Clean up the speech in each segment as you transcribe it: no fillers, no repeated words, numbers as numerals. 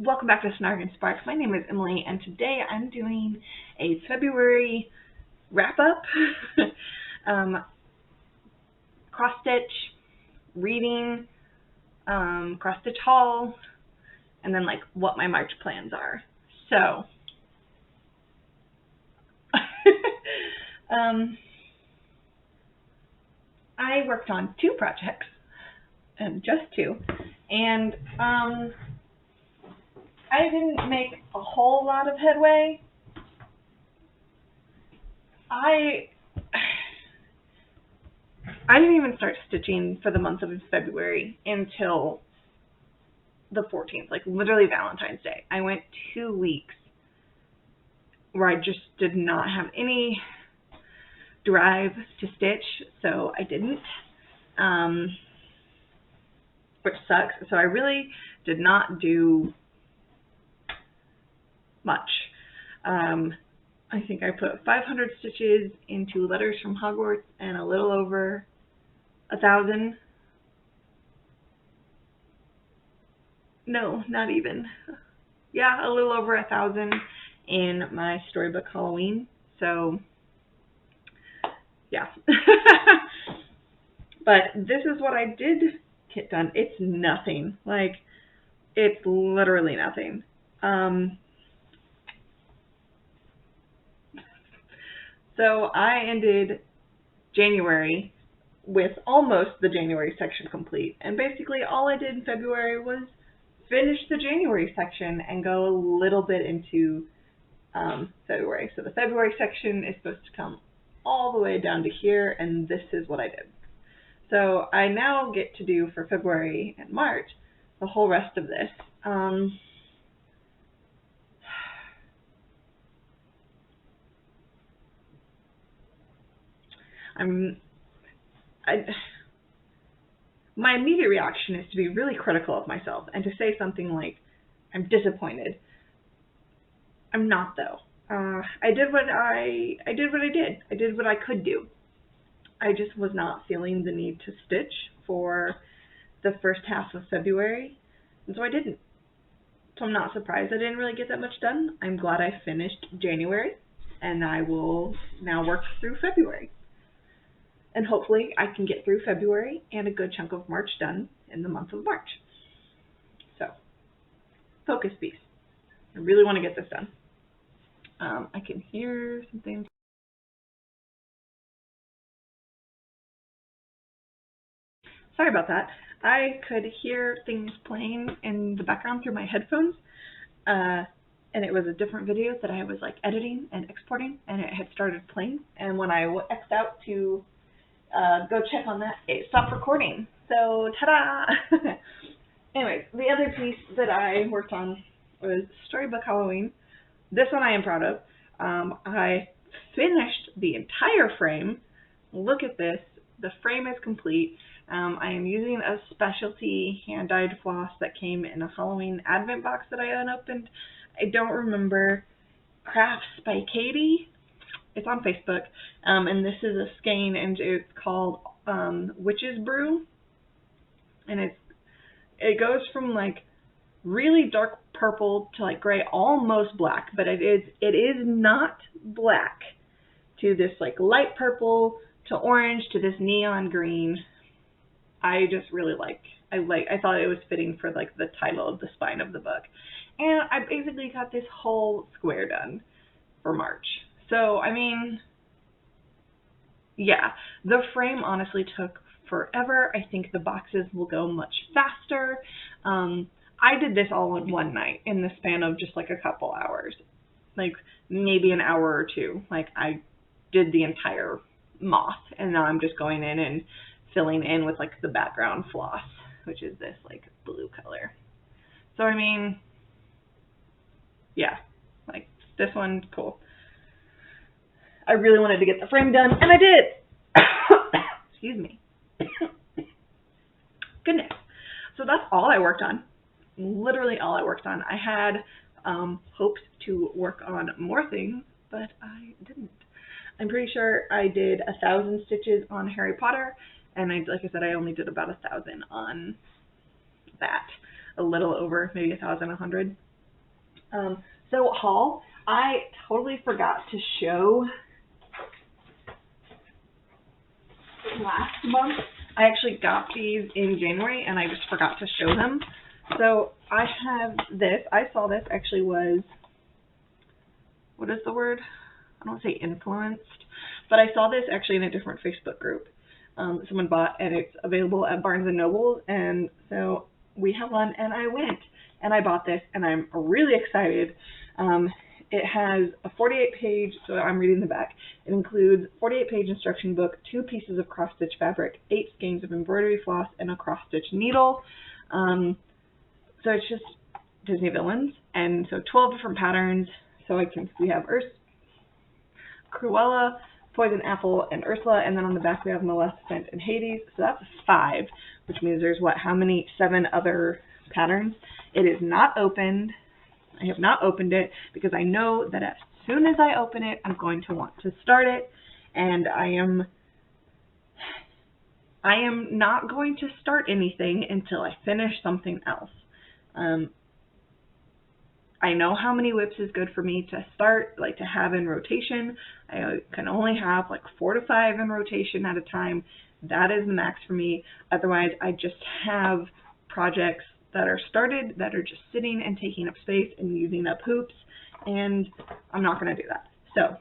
Welcome back to Snark and Sparks. My name is Emily, and today I'm doing a February wrap-up, cross-stitch, reading, cross-stitch haul, and then what my March plans are. So, I worked on 2 projects, and just 2, and I didn't make a whole lot of headway. I didn't even start stitching for the month of February until the 14th, literally Valentine's Day. I went 2 weeks where I just did not have any drive to stitch, so I didn't, which sucks. So I really did not do much. I think I put 500 stitches into Letters from Hogwarts and a little over 1,000. No, not even. Yeah, a little over 1,000 in my Storybook Halloween. So, yeah. But this is what I did get done. It's nothing. It's literally nothing. So I ended January with almost the January section complete. And basically all I did in February was finish the January section and go a little bit into February. So the February section is supposed to come all the way down to here, and this is what I did. So I now get to do for February and March the whole rest of this. My immediate reaction is to be really critical of myself and to say something like, I'm disappointed. I'm not, though. I did what I did. I did what I could do. I just was not feeling the need to stitch for the first half of February, and so I didn't. So I'm not surprised I didn't really get that much done. I'm glad I finished January, and I will now work through February. And hopefully I can get through February and a good chunk of March done in the month of March. So, focus piece. I really want to get this done. I can hear something. Sorry about that. I could hear things playing in the background through my headphones, and it was a different video that I was editing and exporting, and it had started playing. And when I X'd out to go check on that, it stopped recording. So, ta-da! Anyways, the other piece that I worked on was Storybook Halloween. This one I am proud of. I finished the entire frame. Look at this. The frame is complete. I am using a specialty hand-dyed floss that came in a Halloween advent box that I unopened. I don't remember. Crafts by Katie. It's on Facebook. And this is a skein, and it's called Witch's Brew. And it goes from really dark purple to gray, almost black, but it is not black, to this light purple to orange to this neon green. I just really I thought it was fitting for the title of the spine of the book. And I basically got this whole square done for March. So, I mean, yeah, the frame honestly took forever. I think the boxes will go much faster. I did this all in one night in the span of just a couple hours, maybe an hour or 2. I did the entire moth, and now I'm just going in and filling in with the background floss, which is this blue color. So I mean, yeah, this one's cool. I really wanted to get the frame done, and I did. Excuse me. Goodness. So that's all I worked on. Literally all I worked on. I had hopes to work on more things, but I didn't. I'm pretty sure I did 1,000 stitches on Harry Potter, and like I said, I only did about 1,000 on that. A little over, maybe 1,100. So haul, I totally forgot to show last month. I actually got these in January and I just forgot to show them. So I have this. I saw this actually was, what is the word? I don't want to say influenced, but I saw this actually in a different Facebook group. Someone bought, and it's available at Barnes & Noble, and so we have one, and I went and I bought this, and I'm really excited. It has a 48-page, so I'm reading the back. It includes 48-page instruction book, 2 pieces of cross-stitch fabric, 8 skeins of embroidery floss, and a cross-stitch needle. So it's just Disney villains, and so 12 different patterns. So we have Cruella, Poison Apple, and Ursula, and then on the back we have Maleficent and Hades. So that's 5, which means there's how many? 7 other patterns. It is not opened. I have not opened it because I know that as soon as I open it, I'm going to want to start it, and I am not going to start anything until I finish something else. I know how many whips is good for me to start, like to have in rotation. I can only have like 4 to 5 in rotation at a time. That is the max for me. Otherwise, I just have projects that are started that are just sitting and taking up space and using up hoops, and I'm not going to do that. So,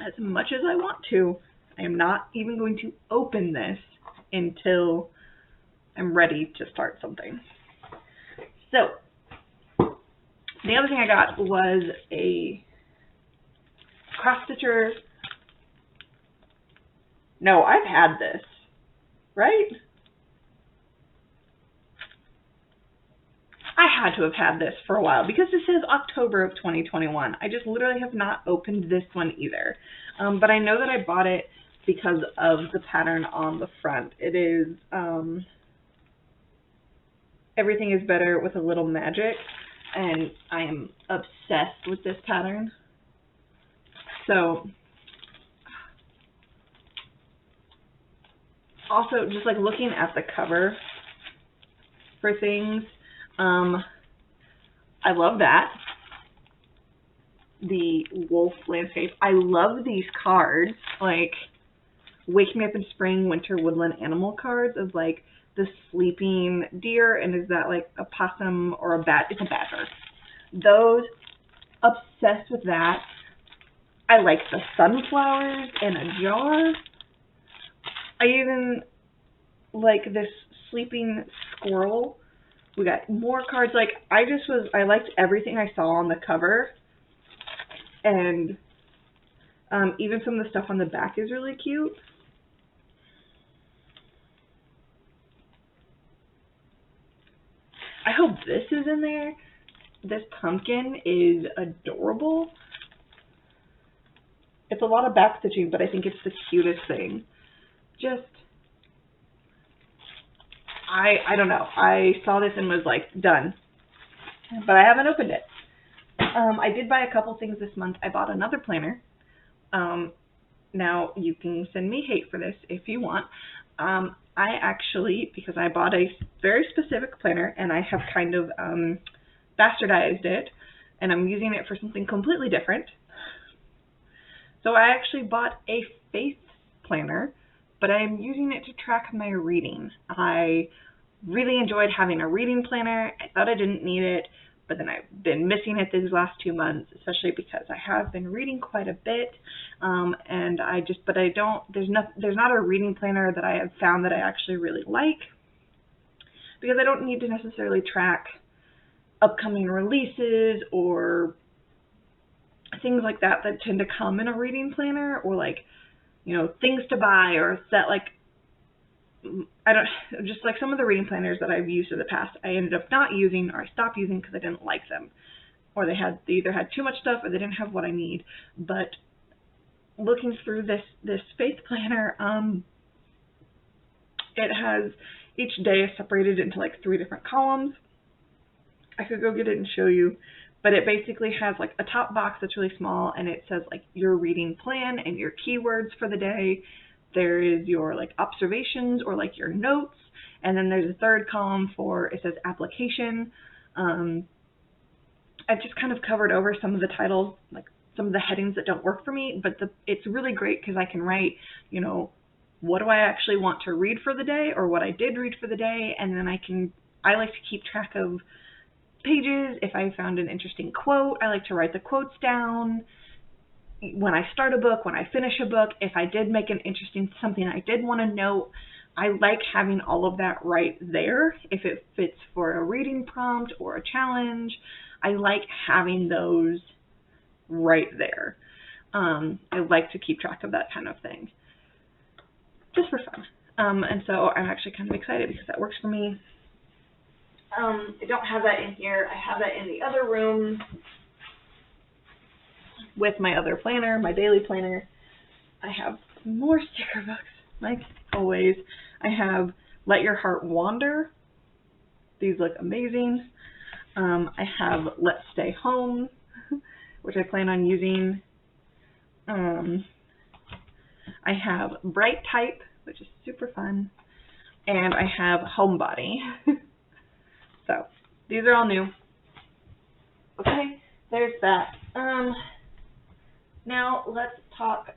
as much as I want to, I am not even going to open this until I'm ready to start something. So, the other thing I got was a cross-stitcher. No, I've had this, right? I had to have had this for a while because this is October of 2021. I just literally have not opened this one either. But I know that I bought it because of the pattern on the front. It is Everything is Better with a Little Magic, and I am obsessed with this pattern. So, also just like looking at the cover for things, I love that. The wolf landscape. I love these cards, like Wake Me Up in Spring, Winter, Woodland Animal cards of like the sleeping deer, and is that like a possum or a bat? It's a badger. Those, obsessed with that. I like the sunflowers in a jar. I even like this sleeping squirrel. We got more cards. Like, I liked everything I saw on the cover. And even some of the stuff on the back is really cute. I hope this is in there. This pumpkin is adorable. It's a lot of back stitching, but I think it's the cutest thing. Just, I don't know. I saw this and was like, done. But I haven't opened it. I did buy a couple things this month. I bought another planner. Now, you can send me hate for this if you want. I actually, because I bought a very specific planner and I have kind of bastardized it, and I'm using it for something completely different. So I actually bought a faith planner, but I'm using it to track my reading. I really enjoyed having a reading planner. I thought I didn't need it, but then I've been missing it these last 2 months, especially because I have been reading quite a bit. And there's not a reading planner that I have found that I actually really like, because I don't need to necessarily track upcoming releases or things like that tend to come in a reading planner, or like, you know, things to buy or set, like, just like some of the reading planners that I've used in the past, I ended up not using, or I stopped using because I didn't like them, or they either had too much stuff or they didn't have what I need. But looking through this faith planner, it has, each day is separated into like 3 different columns. I could go get it and show you, but it basically has like a top box that's really small, and it says like your reading plan and your keywords for the day. There is your like observations or like your notes, and then there's a third column for, it says application. I've just kind of covered over some of the titles, like some of the headings that don't work for me, but it's really great because I can write, you know, what do I actually want to read for the day, or what I did read for the day, and then I like to keep track of pages. If I found an interesting quote, I like to write the quotes down. When I start a book, when I finish a book, if I did make an interesting something I did want to note, I like having all of that right there. If it fits for a reading prompt or a challenge, I like having those right there. I like to keep track of that kind of thing, just for fun. And so I'm actually kind of excited because that works for me. I don't have that in here. I have that in the other room with my other planner, my daily planner. I have more sticker books, like always. I have Let Your Heart Wander. These look amazing. I have Let's Stay Home, which I plan on using. I have Bright Type, which is super fun. And I have Homebody. So these are all new. Okay, there's that. Now let's talk.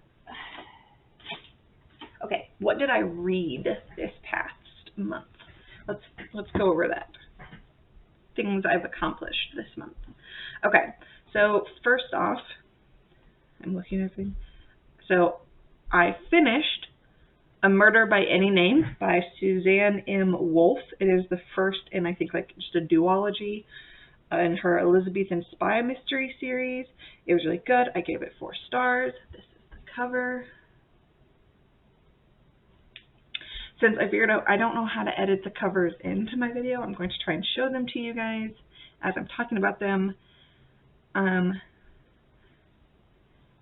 Okay, what did I read this past month? Let's go over that. Things I've accomplished this month. Okay, so first off, I'm looking at things. So I finished A Murder by Any Name by Suzanne M. Wolfe. It is the first in, I think, like just a duology in her Elizabethan spy mystery series. It was really good. I gave it 4 stars. This is the cover. Since I figured out I don't know how to edit the covers into my video, I'm going to try and show them to you guys as I'm talking about them.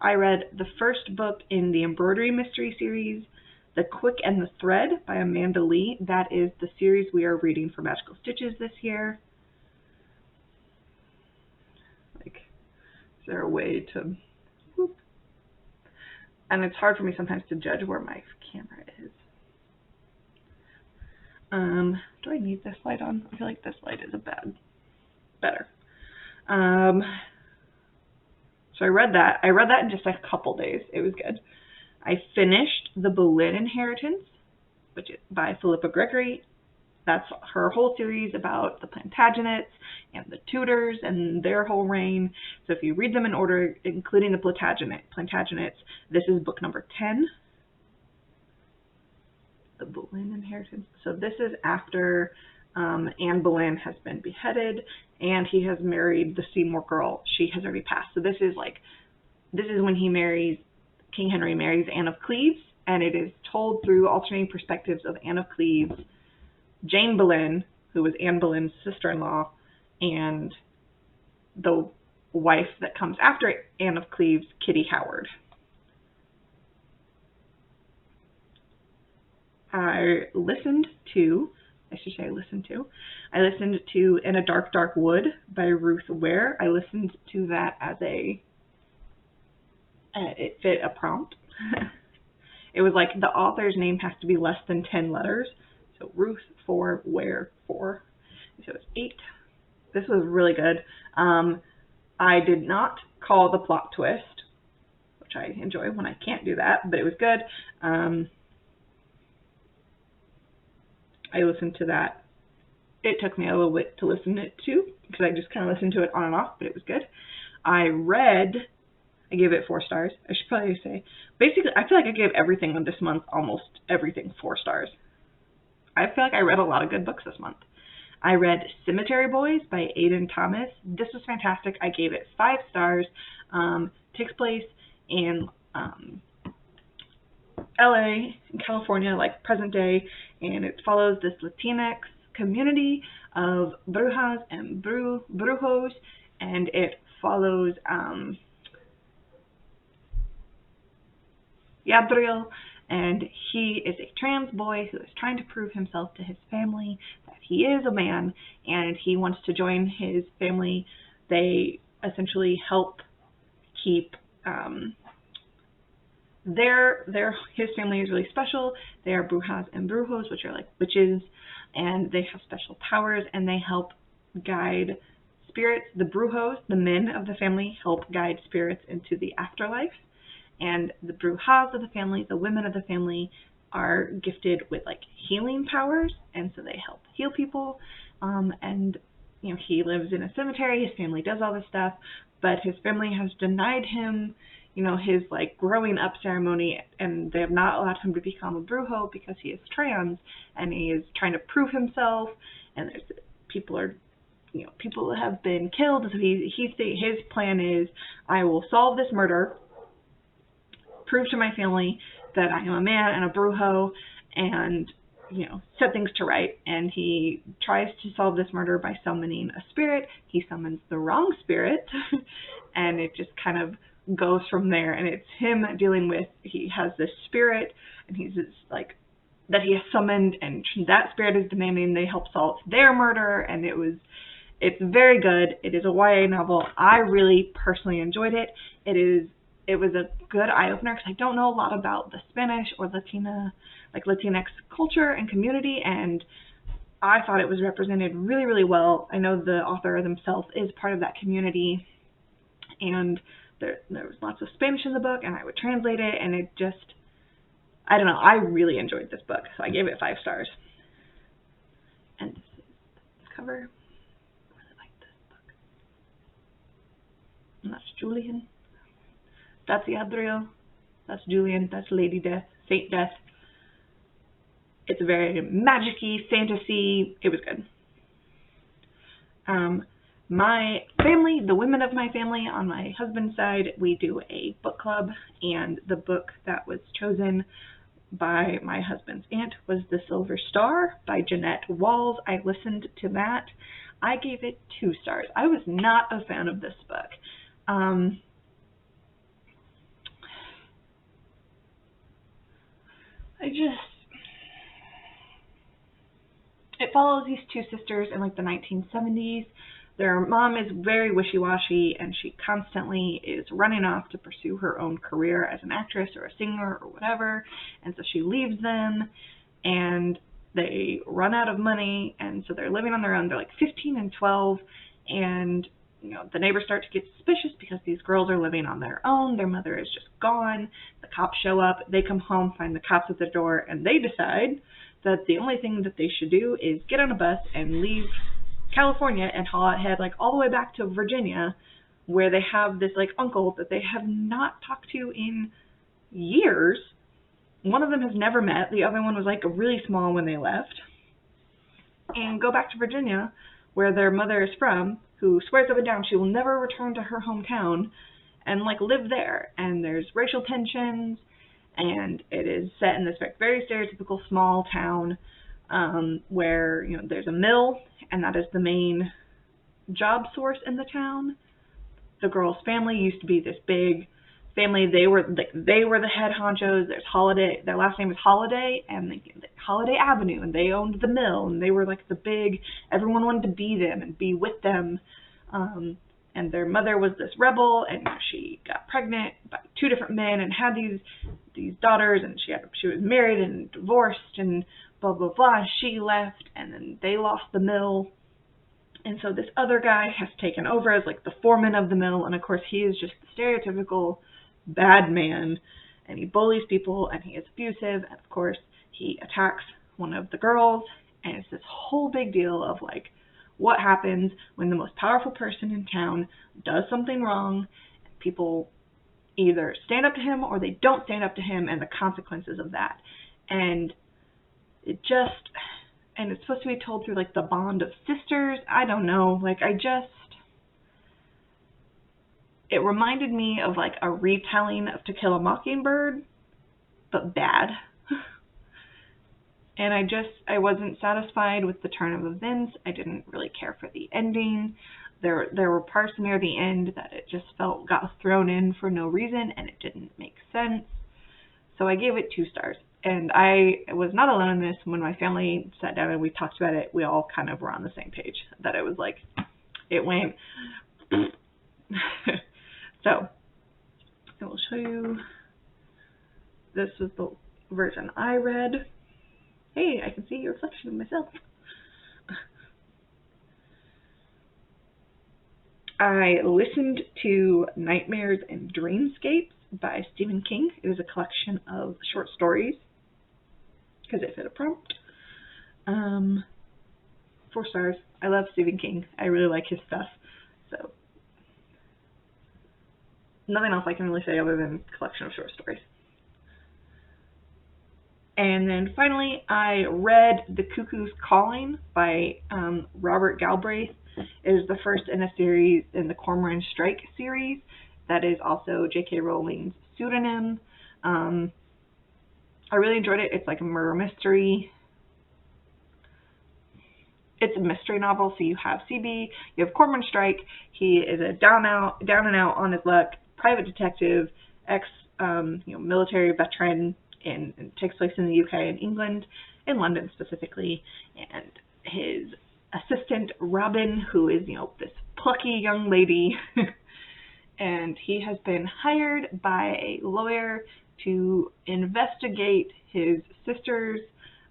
I read the first book in the embroidery mystery series, The Quick and the Thread by Amanda Lee. That is the series we are reading for Magical Stitches this year. Like, is there a way to... Whoop. And it's hard for me sometimes to judge where my camera is. Do I need this light on? I feel like this light is better. So I read that. I read that in just a couple days. It was good. I finished The Boleyn Inheritance, which is by Philippa Gregory. That's her whole series about the Plantagenets and the Tudors and their whole reign. So if you read them in order, including the Plantagenets, this is book number 10. The Boleyn Inheritance. So this is after Anne Boleyn has been beheaded and he has married the Seymour girl. She has already passed. So this is when King Henry marries Anne of Cleves, and it is told through alternating perspectives of Anne of Cleves, Jane Boleyn, who was Anne Boleyn's sister-in-law, and the wife that comes after Anne of Cleves, Kitty Howard. I listened to In a Dark, Dark Wood by Ruth Ware. I listened to that as it fit a prompt. It was like the author's name has to be less than 10 letters. So Ruth 4, Ware 4. So it's 8. This was really good. I did not call the plot twist, which I enjoy when I can't do that, but it was good. I listened to that. It took me a little bit to listen to it too, because I just kind of listened to it on and off, but it was good. I gave it 4 stars. I should probably say, basically, I feel like I gave everything this month, almost everything, 4 stars. I feel like I read a lot of good books this month. I read Cemetery Boys by Aidan Thomas. This was fantastic. I gave it 5 stars. Takes place in LA, in California, like present day, and it follows this Latinx community of brujas and brujos, and it follows Yadriel, and he is a trans boy who is trying to prove himself to his family that he is a man, and he wants to join his family. They essentially help keep his family is really special. They are brujas and brujos, which are like witches, and they have special powers, and they help guide spirits, the brujos, the men of the family, help guide spirits into the afterlife. And the brujas of the family, the women of the family, are gifted with like healing powers, and so they help heal people. And he lives in a cemetery. His family does all this stuff, but his family has denied him, his like growing up ceremony, and they have not allowed him to become a brujo because he is trans and he is trying to prove himself. And people have been killed. So his plan is, I will solve this murder, prove to my family that I am a man and a brujo, and set things to right. And he tries to solve this murder by summoning a spirit. He summons the wrong spirit, and it just kind of goes from there. And it's him dealing with, he has this spirit, and he's like that he has summoned, and that spirit is demanding they help solve their murder. And it's very good. It is a YA novel. I really personally enjoyed it. It was a good eye-opener because I don't know a lot about the Spanish or Latinx culture and community, and I thought it was represented really, really well. I know the author themselves is part of that community, and there was lots of Spanish in the book, and I would translate it, and it just, I don't know, I really enjoyed this book, so I gave it 5 stars. And this is the cover. I really like this book. And that's Julian. That's Adriel, that's Julian, that's Lady Death, Saint Death. It's a very magic-y, fantasy. It was good. My family, the women of my family on my husband's side, we do a book club, and the book that was chosen by my husband's aunt was The Silver Star by Jeanette Walls. I listened to that. I gave it 2 stars. I was not a fan of this book. It follows these 2 sisters in like the 1970s. Their mom is very wishy-washy, and she constantly is running off to pursue her own career as an actress or a singer or whatever. And so she leaves them, and they run out of money, and so they're living on their own. They're like 15 and 12, and the neighbors start to get suspicious because these girls are living on their own. Their mother is just gone. The cops show up. They come home, find the cops at the door, and they decide that the only thing that they should do is get on a bus and leave California and head like all the way back to Virginia, where they have this like uncle that they have not talked to in years. One of them has never met. The other one was like really small when they left. And go back to Virginia, where their mother is from, who swears up and down she will never return to her hometown, and like live there. And there's racial tensions, and it is set in this very stereotypical small town where there's a mill, and that is the main job source in the town. The girl's family used to be this big family. They were the head honchos. There's Holiday. Their last name is Holiday, and Holiday Avenue, and they owned the mill, and they were like the big. Everyone wanted to be them and be with them. And their mother was this rebel, and she got pregnant by 2 different men and had these daughters, and she was married and divorced and blah blah blah. And she left, and then they lost the mill, and so this other guy has taken over as like the foreman of the mill, and of course he is just the stereotypical bad man, and he bullies people, and he is abusive, and of course he attacks one of the girls, and it's this whole big deal of like what happens when the most powerful person in town does something wrong. People either stand up to him or they don't stand up to him, and the consequences of that. And it's supposed to be told through like the bond of sisters. I don't know, it reminded me of like a retelling of To Kill a Mockingbird, but bad. And I wasn't satisfied with the turn of events. I didn't really care for the ending. There were parts near the end that it just got thrown in for no reason, and it didn't make sense. So I gave it 2 stars. And I was not alone in this. When my family sat down and we talked about it, we all kind of were on the same page, that it was like, it went. So I will show you. This is the version I read. Hey, I can see your reflection of myself. I listened to Nightmares and Dreamscapes by Stephen King. It is a collection of short stories because it fit a prompt. 4 stars. I love Stephen King. I really like his stuff. So nothing else I can really say other than collection of short stories. And then finally, I read The Cuckoo's Calling by Robert Galbraith. It is the first in a series in the Cormoran Strike series. That is also J.K. Rowling's pseudonym. I really enjoyed it. It's like a murder mystery. It's a mystery novel, so you have CB, you have Cormoran Strike. He is a down and out on his luck private detective, military veteran, and it takes place in the UK and England, in London specifically. And his assistant Robin, who is this plucky young lady, and he has been hired by a lawyer to investigate his sister's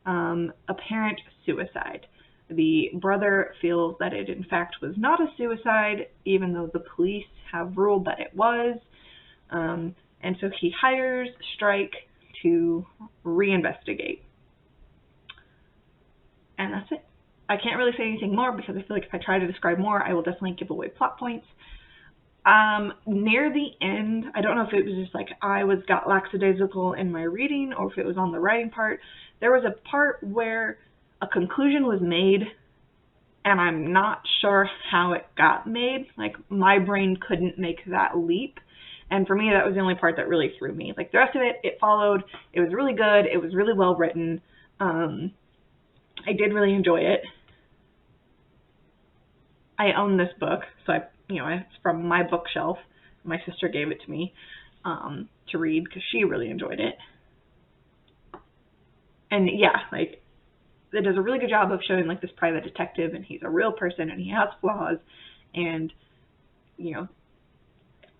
apparent suicide. The brother feels that it in fact was not a suicide, even though the police have ruled that it was. And so he hires Strike to reinvestigate. And that's it. I can't really say anything more because I feel like if I try to describe more, I will definitely give away plot points. Near the end, I don't know if it was just like I got lackadaisical in my reading or if it was on the writing part. There was a part where a conclusion was made, and I'm not sure how it got made. Like, my brain couldn't make that leap. And for me, that was the only part that really threw me. Like, the rest of it followed. It was really good. It was really well written. I did really enjoy it. I own this book, so it's from my bookshelf. My sister gave it to me to read because she really enjoyed it. And yeah, like, it does a really good job of showing like this private detective, and he's a real person and he has flaws, and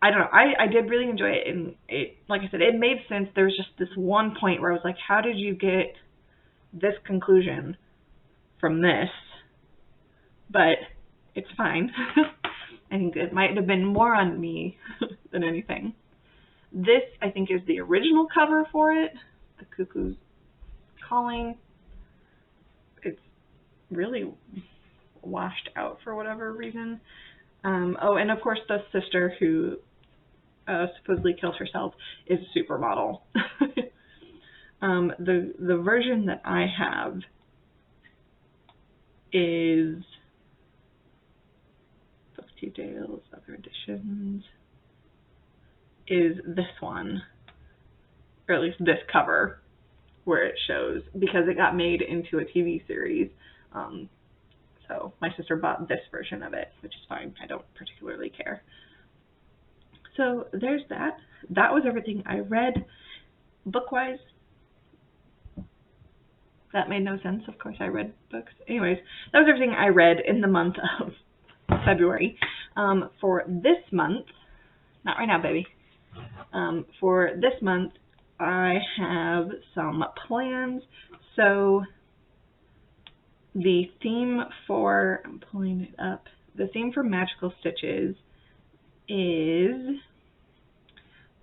I don't know, I did really enjoy it, and it, like I said, it made sense. There was just this one point where I was like, how did you get this conclusion from this? But it's fine. I think it might have been more on me than anything. This, I think, is the original cover for it, The Cuckoo's Calling. It's really washed out for whatever reason. And of course the sister who supposedly kills herself is a supermodel. The version that I have is book details, other editions, is this one, or at least this cover, where it shows, because it got made into a TV series. So my sister bought this version of it, which is fine. I don't particularly care. So there's that. That was everything I read book-wise. That made no sense. Of course I read books. Anyways, that was everything I read in the month of February. For this month, not right now, baby. For this month, I have some plans. So the theme for, I'm pulling it up, the theme for Magical Stitches is,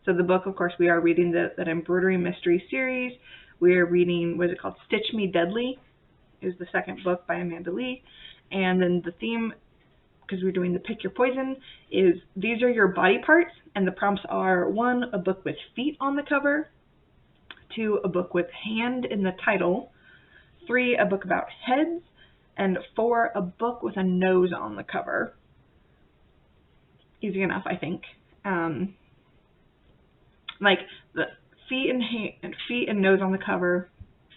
so the book, of course, we are reading that embroidery mystery series. We are reading, what is it called? Stitch Me Deadly is the second book by Amanda Lee. And then the theme, because we're doing the Pick Your Poison, is these are your body parts. And the prompts are 1, a book with feet on the cover, 2, a book with hand in the title, 3, a book about heads, and 4, a book with a nose on the cover. Easy enough, I think. Like the feet and nose on the cover,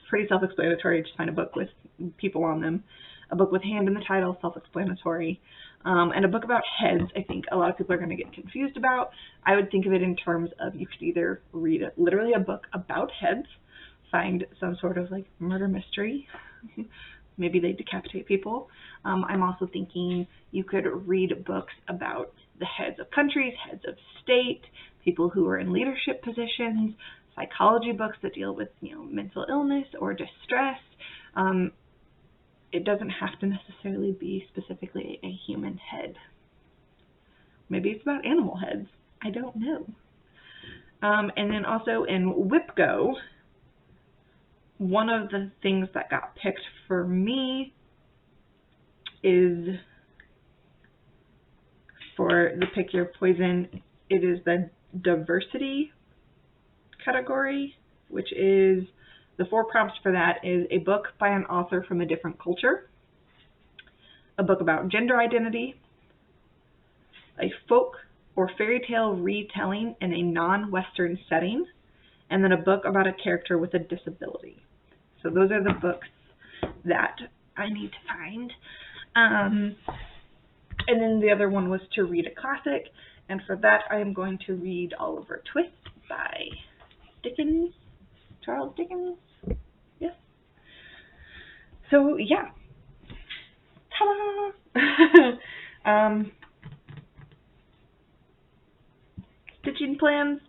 pretty self-explanatory. Just find a book with people on them. A book with hand in the title, self-explanatory. And a book about heads, I think a lot of people are going to get confused about. I would think of it in terms of, you could either read literally a book about heads, find some sort of like murder mystery. Maybe they decapitate people. I'm also thinking you could read books about the heads of countries, heads of state, people who are in leadership positions, psychology books that deal with mental illness or distress. It doesn't have to necessarily be specifically a human head. Maybe it's about animal heads. I don't know. And then also in WhipGo, one of the things that got picked for me is for the Pick Your Poison. It is the diversity category, which is the 4 prompts for that is a book by an author from a different culture, a book about gender identity, a folk or fairy tale retelling in a non-Western setting, and then a book about a character with a disability. So those are the books that I need to find. And then the other one was to read a classic, and for that I am going to read Oliver Twist by Dickens, Charles Dickens. Yes. So yeah. Ta-da! Stitching plans.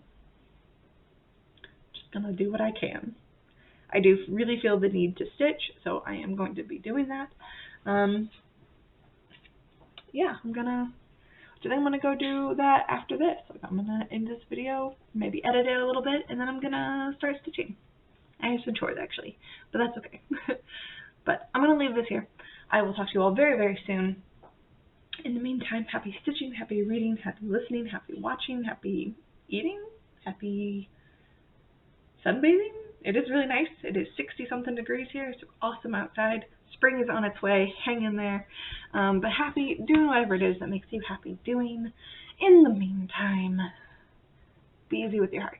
Just gonna do what I can. I do really feel the need to stitch, so I am going to be doing that. Yeah, I think I'm gonna go do that after this. I'm gonna end this video, maybe edit it a little bit, and then I'm gonna start stitching. I have some chores actually, but that's okay. But I'm gonna leave this here. I will talk to you all very, very soon. In the meantime, happy stitching, happy reading, happy listening, happy watching, happy eating, happy sunbathing. It is really nice. It is 60-something degrees here. It's awesome outside. Spring is on its way. Hang in there. But happy doing whatever it is that makes you happy doing. In the meantime, be easy with your heart.